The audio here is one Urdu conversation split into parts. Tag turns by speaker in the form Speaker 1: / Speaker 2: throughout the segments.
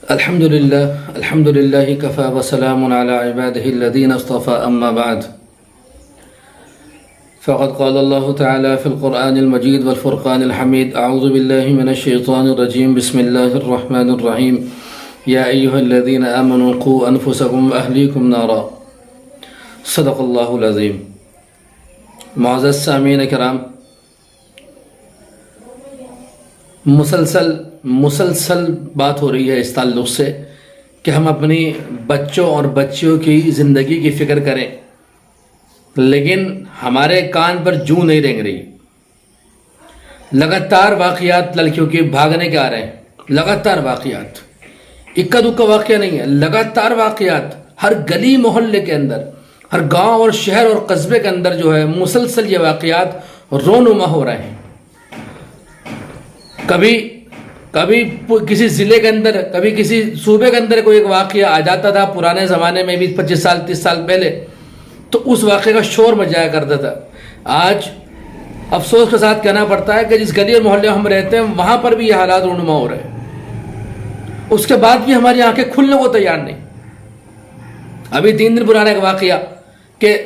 Speaker 1: الحمد لله كفى وسلام على عباده الذين اصطفى أما بعد فقد قال الله تعالى في القرآن المجيد والفرقان الحميد أعوذ بالله من الشيطان الرجيم بسم الله الرحمن الرحيم يا أيها الذين آمنوا قوا أنفسكم وأهليكم نارا صدق اللہ العظیم۔ معزز سامعین کرام، مسلسل بات ہو رہی ہے اس تعلق سے کہ ہم اپنی بچوں اور بچیوں کی زندگی کی فکر کریں، لیکن ہمارے کان پر جوں نہیں رینگ رہی۔ لگاتار واقعات لڑکیوں کے بھاگنے کے آ رہے ہیں، لگاتار واقعات، اکا دکا واقعہ نہیں ہے، لگاتار واقعات ہر گلی محلے کے اندر، ہر گاؤں اور شہر اور قصبے کے اندر جو ہے مسلسل یہ واقعات رونما ہو رہے ہیں۔ کبھی کسی ضلع کے اندر، کبھی کسی صوبے کے اندر کوئی ایک واقعہ آ جاتا تھا پرانے زمانے میں بھی 25 سال 30 سال پہلے، تو اس واقعے کا شور مچ جایا کرتا تھا۔ آج افسوس کے ساتھ کہنا پڑتا ہے کہ جس گلی اور محلے میں ہم رہتے ہیں وہاں پر بھی یہ حالات رونما ہو رہے ہیں، اس کے بعد بھی ہماری آنکھیں کھلنے کو تیار نہیں۔ ابھی 3 دن پرانا ایک واقعہ کہ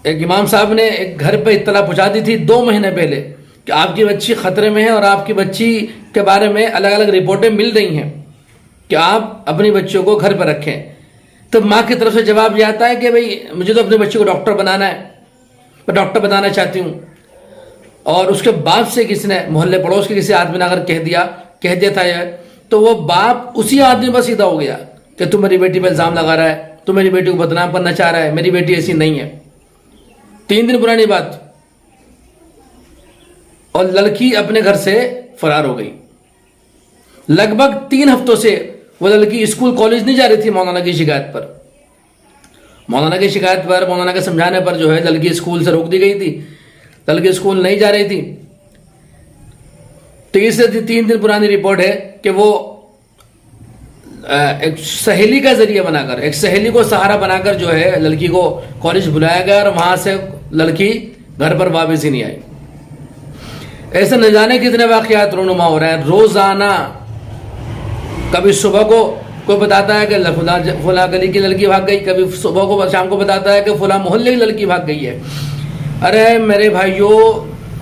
Speaker 1: ایک امام صاحب نے ایک گھر پہ اطلاع پہنچا دی تھی 2 مہینے پہلے کہ آپ کی بچی خطرے میں ہے، اور آپ کی بچی کے بارے میں الگ الگ رپورٹیں مل رہی ہیں کہ آپ اپنی بچیوں کو گھر پر رکھیں۔ تو ماں کی طرف سے جواب یہ آتا ہے کہ بھئی مجھے تو اپنے بچے کو ڈاکٹر بنانا ہے، میں ڈاکٹر بنانا چاہتی ہوں۔ اور اس کے باپ سے کسی نے محلے پڑوس کے کسی آدمی نے اگر کہہ دیا تھا یہ، تو وہ باپ اسی آدمی پر سیدھا ہو گیا کہ تم میری بیٹی پہ الزام لگا رہا ہے، تو میری بیٹی کو بدنام کرنا چاہ رہا ہے، میری بیٹی ایسی نہیں ہے۔ 3 دن پرانی بات، اور لڑکی اپنے گھر سے فرار ہو گئی۔ لگ بھگ 3 ہفتوں سے وہ لڑکی اسکول کالج نہیں جا رہی تھی مولانا کی شکایت پر۔ مولانا کے سمجھانے پر جو ہے لڑکی اسکول سے روک دی گئی تھی، لڑکی اسکول نہیں جا رہی تھی۔ 3 دن پرانی رپورٹ ہے کہ وہ ایک سہیلی کا ذریعہ بنا کر، ایک سہیلی کو سہارا بنا کر جو ہے لڑکی کو کالج بلایا گیا، اور وہاں سے لڑکی گھر پر واپس ہی نہیں آئی۔ ایسے نہ جانے کتنے واقعات رونما ہو رہے ہیں روزانہ۔ کبھی صبح کو کوئی بتاتا ہے کہ فلاں گلی کی لڑکی بھاگ گئی، کبھی صبح کو شام کو بتاتا ہے کہ فلاں محلے کی لڑکی بھاگ گئی ہے۔ ارے میرے بھائیوں،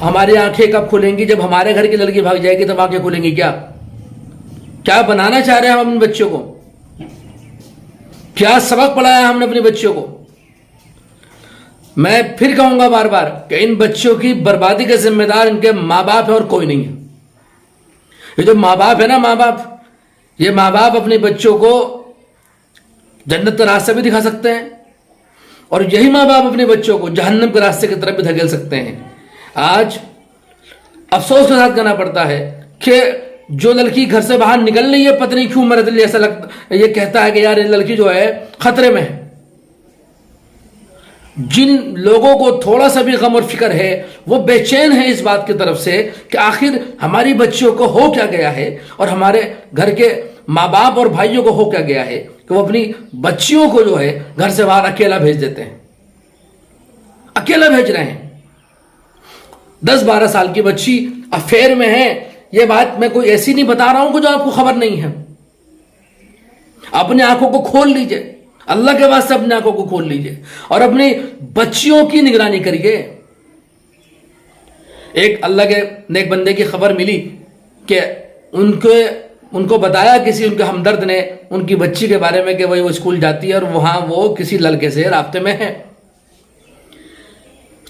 Speaker 1: ہماری آنکھیں کب کھلیں گی؟ جب ہمارے گھر کی لڑکی بھاگ جائے گی تب آنکھیں کھلیں گی۔ کیا بنانا چاہ رہے ہیں ہم اپنے بچوں کو؟ کیا سبق پڑھایا ہے ہم نے اپنے بچوں کو؟ میں پھر کہوں گا بار بار کہ ان بچوں کی بربادی کے ذمہ دار ان کے ماں باپ ہیں اور کوئی نہیں ہے۔ یہ جو ماں باپ ہے نا، یہ ماں باپ اپنے بچوں کو جنت کا راستہ بھی دکھا سکتے ہیں، اور یہی ماں باپ اپنے بچوں کو جہنم کے راستے کی طرف بھی دھکیل سکتے ہیں۔ آج افسوس کے ساتھ کہنا پڑتا ہے کہ جو لڑکی گھر سے باہر نکل رہی ہے، پتہ نہیں کیوں میرا دل ایسا لگتا، یہ کہتا ہے کہ یار یہ لڑکی جو ہے خطرے میں ہے۔ جن لوگوں کو تھوڑا سا بھی غم اور فکر ہے وہ بے چین ہے اس بات کی طرف سے کہ آخر ہماری بچیوں کو ہو کیا گیا ہے، اور ہمارے گھر کے ماں باپ اور بھائیوں کو ہو کیا گیا ہے کہ وہ اپنی بچیوں کو جو ہے گھر سے باہر اکیلا بھیج دیتے ہیں، اکیلا بھیج رہے ہیں۔ 10-12 سال کی بچی افیئر میں ہے۔ یہ بات میں کوئی ایسی نہیں بتا رہا ہوں کہ جو آپ کو خبر نہیں ہے۔ اپنے آنکھوں کو کھول لیجئے، اللہ کے واسطے اپنے آنکھوں کو کھول لیجئے اور اپنی بچیوں کی نگرانی کریے۔ ایک اللہ کے نیک بندے کی خبر ملی کہ ان کو بتایا کسی ان کے ہمدرد نے ان کی بچی کے بارے میں کہ وہ اسکول جاتی ہے اور وہاں وہ کسی لڑکے سے رابطے میں ہے۔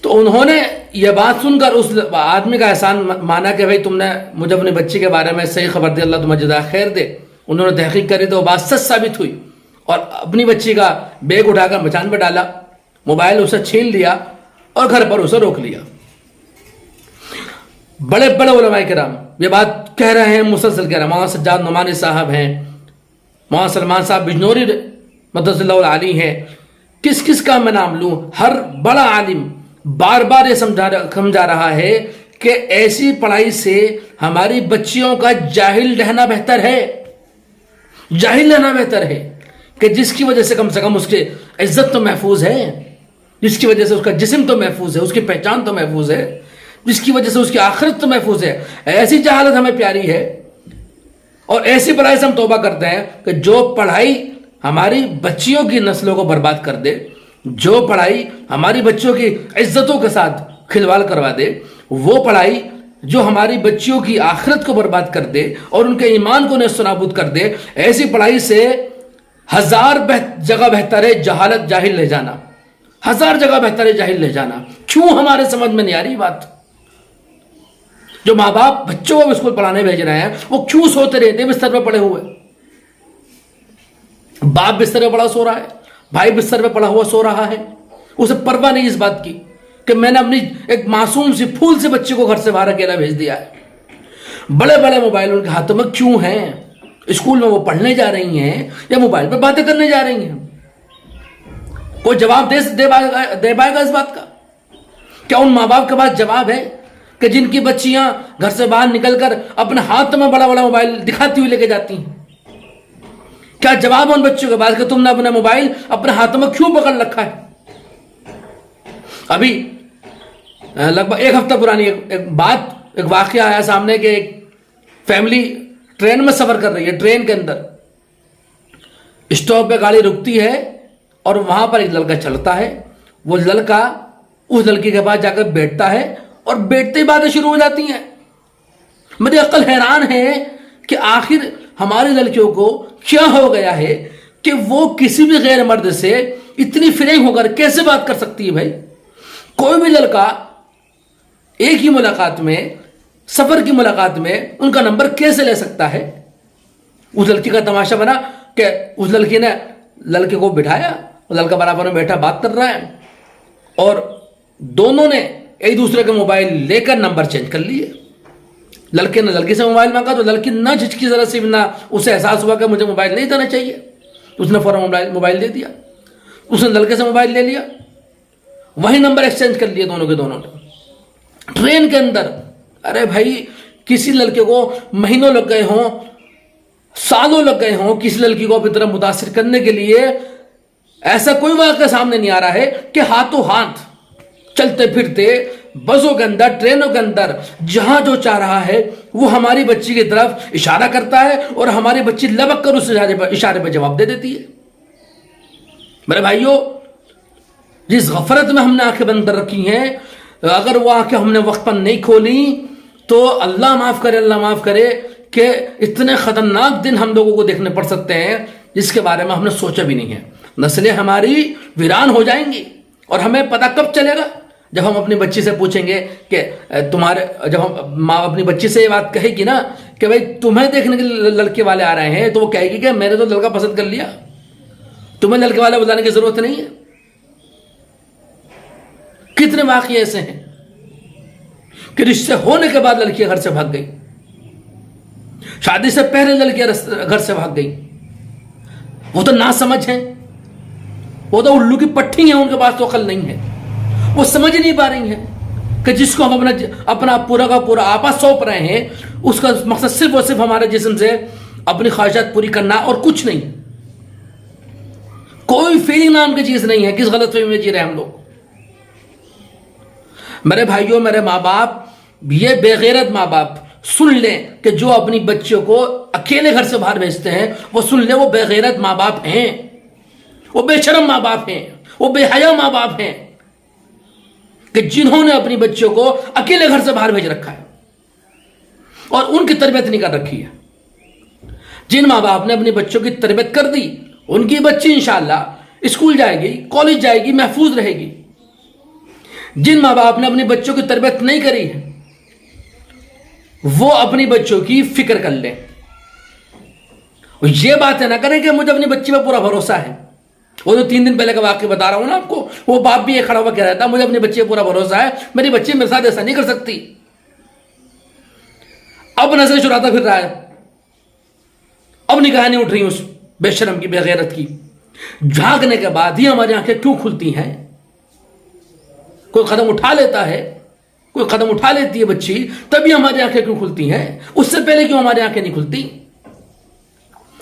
Speaker 1: تو انہوں نے یہ بات سن کر اس آدمی کا احسان مانا کہ بھائی تم نے مجھے اپنی بچی کے بارے میں صحیح خبر دی، اللہ تمہیں جزائے خیر دے۔ انہوں نے تحقیق کری تو وہ بات سچ ثابت ہوئی، اور اپنی بچی کا بیگ اٹھا کر مچان پہ ڈالا، موبائل اسے چھین لیا اور گھر پر اسے روک لیا۔ بڑے بڑے علماء کرام یہ بات کہہ رہے ہیں، مسلسل کہہ رہے ہیں۔ مولانا سجاد نعمانی صاحب ہیں، مولانا سلمان صاحب بجنوری مدثر اللہ علی ہیں، کس کا میں نام لوں؟ ہر بڑا عالم بار بار یہ سمجھا رہا ہے کہ ایسی پڑھائی سے ہماری بچیوں کا جاہل رہنا بہتر ہے، جاہل رہنا بہتر ہے، کہ جس کی وجہ سے کم اس کی عزت تو محفوظ ہے، جس کی وجہ سے اس کا جسم تو محفوظ ہے، اس کی پہچان تو محفوظ ہے، جس کی وجہ سے اس کی آخرت تو محفوظ ہے۔ ایسی جہالت ہمیں پیاری ہے اور ایسی پڑھائی سے ہم توبہ کرتے ہیں کہ جو پڑھائی ہماری بچیوں کی نسلوں کو برباد کر دے، جو پڑھائی ہماری بچیوں کی عزتوں کے ساتھ کھلواڑ کروا دے، وہ پڑھائی جو ہماری بچیوں کی آخرت کو برباد کر دے اور ان کے ایمان کو نیست و نابود کر دے، ایسی پڑھائی سے ہزار جگہ بہتر ہے جہالت جاہل لے جانا، ہزار جگہ بہتر ہے جاہل لے جانا۔ کیوں ہمارے سمجھ میں نہیں آ رہی بات؟ جو ماں باپ بچوں کو اسکول پڑھانے بھیج رہے ہیں وہ کیوں سوتے رہتے ہیں بستر پہ پڑے ہوئے؟ باپ بستر پہ پڑا سو رہا ہے، بھائی بستر پہ پڑا ہوا سو رہا ہے، اسے پرواہ نہیں اس بات کی کہ میں نے اپنی ایک معصوم سی پھول سے بچے کو گھر سے باہر اکیلا بھیج دیا ہے۔ بڑے بڑے موبائل ان کے ہاتھوں میں کیوں ہیں؟ اسکول میں وہ پڑھنے جا رہی ہیں یا موبائل پہ باتیں کرنے جا رہی ہیں؟ کوئی جواب دے پائے گا اس بات کا؟ کیا ان ماں باپ کے پاس جواب ہے کہ جن کی بچیاں گھر سے باہر نکل کر اپنے ہاتھ میں بڑا بڑا موبائل دکھاتی ہوئی لے کے جاتی ہیں؟ کیا جواب ہے ان بچوں کے پاس کہ تم نے اپنا موبائل اپنے ہاتھوں میں کیوں پکڑ رکھا ہے؟ ابھی لگ بھگ ایک ہفتہ پرانی ایک واقعہ آیا سامنے کہ ایک فیملی ٹرین میں سفر کر رہی ہے، ٹرین کے اندر اسٹاپ پہ گاڑی رکتی ہے اور وہاں پر ایک لڑکا چلتا ہے، وہ لڑکا اس لڑکی کے پاس جا کر بیٹھتا ہے اور بیٹھتے ہی باتیں شروع ہو جاتی ہیں۔ میری عقل حیران ہے کہ آخر ہماری لڑکیوں کو کیا ہو گیا ہے کہ وہ کسی بھی غیر مرد سے اتنی فرینک ہو کر کیسے بات کر سکتی ہے؟ بھائی کوئی بھی لڑکا ایک ہی ملاقات میں، سفر کی ملاقات میں ان کا نمبر کیسے لے سکتا ہے؟ اس لڑکی کا تماشا بنا کہ اس لڑکی نے لڑکے کو بٹھایا، لڑکا برابر میں بیٹھا بات کر رہا ہے اور دونوں نے ایک دوسرے کے موبائل لے کر نمبر چینج کر لیے۔ لڑکے نے لڑکی سے موبائل مانگا تو لڑکی نہ جھجکی ذرا سی، نہ اسے احساس ہوا کہ مجھے موبائل نہیں دینا چاہیے، اس نے فوراً موبائل دے دیا۔ اس نے لڑکے سے موبائل لے لیا، وہی نمبر ایکسچینج کر لیے دونوں کے دونوں نے ٹرین کے اندر۔ ارے بھائی کسی لڑکے کو مہینوں لگ گئے ہوں، سالوں لگ گئے ہوں کسی لڑکی کو اپنی طرح متاثر کرنے کے لیے، ایسا کوئی واقعہ سامنے نہیں آ رہا ہے کہ ہاتھوں ہاتھ چلتے پھرتے بسوں کے اندر، ٹرینوں کے اندر جہاں جو چاہ رہا ہے وہ ہماری بچی کی طرف اشارہ کرتا ہے اور ہماری بچی لبک کر اس اشارے پر جواب دے دیتی ہے۔ میرے بھائیوں، جس غفلت میں ہم نے آنکھیں بند کر رکھی ہیں، اگر وہ آنکھیں ہم نے وقت پر نہیں کھولی تو اللہ معاف کرے کہ اتنے خطرناک دن ہم لوگوں کو دیکھنے پڑ سکتے ہیں جس کے بارے میں ہم نے سوچا بھی نہیں ہے۔ نسلیں ہماری ویران ہو جائیں گی اور ہمیں پتہ کب چلے گا؟ جب ہم اپنی بچی سے پوچھیں گے کہ جب ہم ماں اپنی بچی سے یہ بات کہے گی نا کہ بھائی تمہیں دیکھنے کے لڑکے والے آ رہے ہیں، تو وہ کہے گی کہ میں نے تو لڑکا پسند کر لیا، تمہیں لڑکے والے بتانے کی ضرورت نہیں ہے۔ کتنے واقعے ایسے ہیں کہ رشتے ہونے کے بعد لڑکیاں گھر سے بھاگ گئی، شادی سے پہلے لڑکیاں گھر سے بھاگ گئی۔ وہ تو ناسمجھ ہیں، وہ تو الو کی پٹھی ہیں، ان کے پاس تو عقل نہیں ہے، وہ سمجھ نہیں پا رہی ہیں کہ جس کو ہم اپنا پورا کا پورا آپا سونپ رہے ہیں اس کا مقصد صرف اور صرف ہمارے جسم سے اپنی خواہشات پوری کرنا اور کچھ نہیں، کوئی فیلنگ نام کی چیز نہیں ہے۔ کس غلط فہمی میں جی رہے ہیں ہم لوگ؟ میرے بھائیوں، میرے ماں باپ، یہ بے غیرت ماں باپ سن لیں کہ جو اپنی بچوں کو اکیلے گھر سے باہر بھیجتے ہیں، وہ سن لیں وہ بے غیرت ماں باپ ہیں، وہ بے شرم ماں باپ ہیں، وہ بے حیا ماں باپ ہیں کہ جنہوں نے اپنی بچوں کو اکیلے گھر سے باہر بھیج رکھا ہے اور ان کی تربیت نہیں کر رکھی ہے۔ جن ماں باپ نے اپنی بچوں کی تربیت کر دی، ان کی بچی انشاءاللہ اسکول جائے گی، کالج جائے گی، محفوظ رہے گی۔ جن ماں باپ نے اپنی بچوں کی تربیت نہیں کری ہے، وہ اپنی بچوں کی فکر کر لیں، یہ باتیں نہ کریں کہ مجھے اپنی بچی پہ پورا بھروسہ ہے۔ وہ جو 3 دن پہلے کا واقعہ بتا رہا ہوں نا آپ کو، وہ باپ بھی یہ کھڑا ہوا کہہ رہا تھا مجھے اپنی بچی پہ پورا بھروسہ ہے، میری بچی میرے ساتھ ایسا نہیں کر سکتی۔ اب نظریں چراتا پھر رہا ہے، اب نگاہیں نہیں اٹھ رہی اس بے شرم کی، بے غیرت کی۔ جھانکنے کے بعد ہی ہماری آنکھیں کیوں کھلتی ہیں؟ کوئی قدم اٹھا لیتا ہے، کوئی قدم اٹھا لیتی ہے بچی، تبھی ہماری آنکھیں کیوں کھلتی ہیں؟ اس سے پہلے کیوں ہماری آنکھیں نہیں کھلتی؟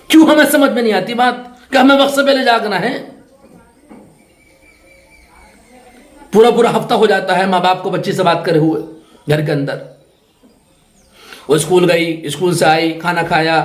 Speaker 1: کیوں ہمیں سمجھ میں نہیں آتی بات کہ ہمیں وقت سے پہلے جاگنا ہے؟ پورا ہفتہ ہو جاتا ہے ماں باپ کو بچی سے بات کرے ہوئے گھر کے اندر۔ وہ اسکول گئی، اسکول سے آئی، کھانا کھایا،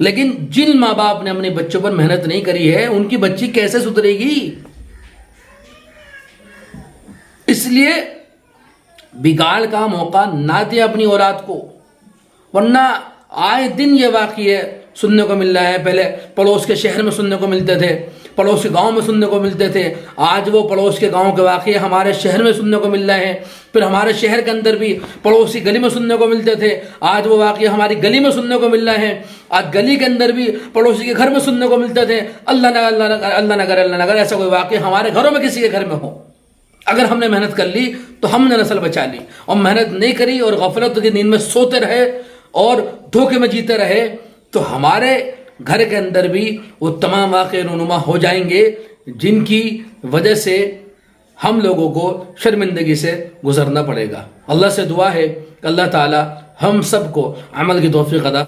Speaker 1: لیکن جن ماں باپ نے اپنے بچوں پر محنت نہیں کری ہے ان کی بچی کیسے سدھرے گی؟ اس لیے بگاڑ کا موقع نہ دیں اپنی اولاد کو، ورنہ آئے دن یہ واقعے سننے کو مل رہا ہے. پہلے پڑوس کے شہر میں سننے کو ملتے تھے، پڑوس کے گاؤں میں سننے کو ملتے تھے، آج وہ پڑوس کے گاؤں کے واقعے ہمارے شہر میں سننے کو مل رہے ہیں. پھر ہمارے شہر کے اندر بھی پڑوسی گلی میں سننے کو ملتے تھے، آج وہ واقعے ہماری گلی میں سننے کو مل رہے ہیں. آج گلی کے اندر بھی پڑوسی کے گھر میں سننے کو ملتے تھے. اللہ نہ کرے ایسا کوئی واقعہ ہمارے گھروں میں کسی کے گھر میں ہو. اگر ہم نے محنت کر لی تو ہم نے نسل بچا لی، اور محنت نہیں کری اور غفلت کی نیند میں سوتے رہے اور دھوکے میں جیتے رہے تو ہمارے گھر کے اندر بھی وہ تمام واقعے رونما ہو جائیں گے جن کی وجہ سے ہم لوگوں کو شرمندگی سے گزرنا پڑے گا. اللہ سے دعا ہے کہ اللہ تعالی ہم سب کو عمل کی توفیق عطا